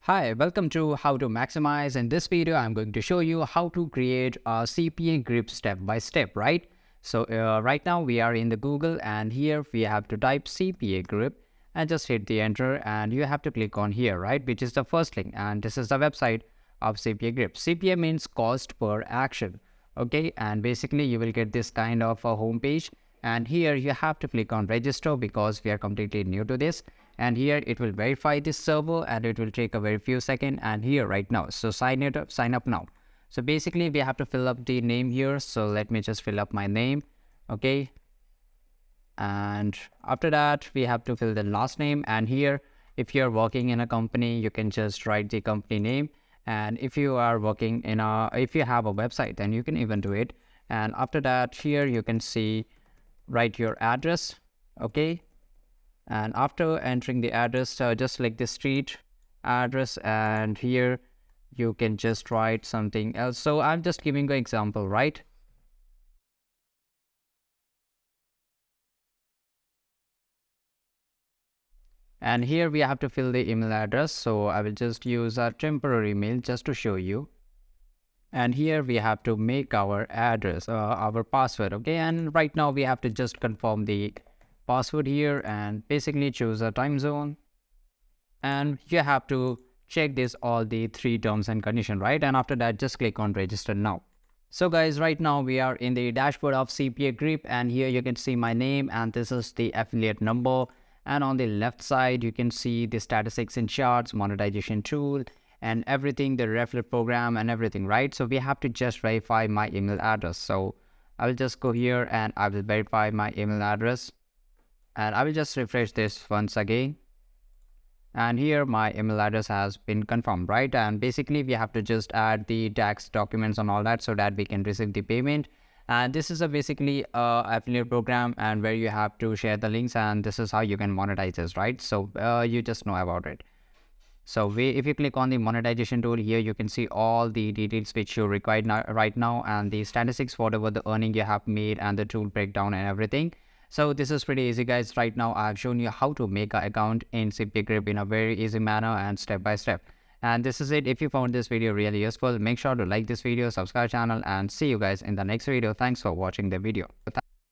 Hi, welcome to How to Maximize. In this video, I'm going to show you how to create a CPA grip step by step, right? So right now we are in the Google and here we have to type CPA grip and just hit the enter and you have to click on here, right? Which is the first link and this is the website of CPA grip. CPA means cost per action, okay? And basically you will get this kind of a home page and here you have to click on register because we are completely new to this. And here it will verify this server and it will take a very few seconds and here right now. So sign up now. So basically we have to fill up the name here. So let me just fill up my name. Okay. And after that we have to fill the last name, and here if you're working in a company you can just write the company name, and if you are working in if you have a website then you can even do it. And after that here you can see write your address. Okay. And after entering the address, just select the street address and here you can just write something else. So I'm just giving an example, right? And here we have to fill the email address. So I will just use a temporary email just to show you. And here we have to make our address, our password. Okay. And right now we have to just confirm the password here and basically choose a time zone, and you have to check this all the three terms and condition, right? And after that just click on register now. So guys, right now we are in the dashboard of CPAGrip and here you can see my name and this is the affiliate number, and on the left side you can see the statistics and charts, monetization tool and everything, the referral program and everything, right? So we have to just verify my email address. So I will just go here and I will verify my email address. And I will just refresh this once again. And here my email address has been confirmed, right? And basically we have to just add the tax documents and all that so that we can receive the payment. And this is basically a affiliate program and where you have to share the links, and this is how you can monetize this, right? So you just know about it. So if you click on the monetization tool here, you can see all the details which you require right now, and the statistics, whatever the earning you have made and the tool breakdown and everything. So this is pretty easy guys. Right now I've shown you how to make an account in CPAGrip in a very easy manner and step by step. And this is it. If you found this video really useful, make sure to like this video, subscribe channel, and see you guys in the next video. Thanks for watching the video.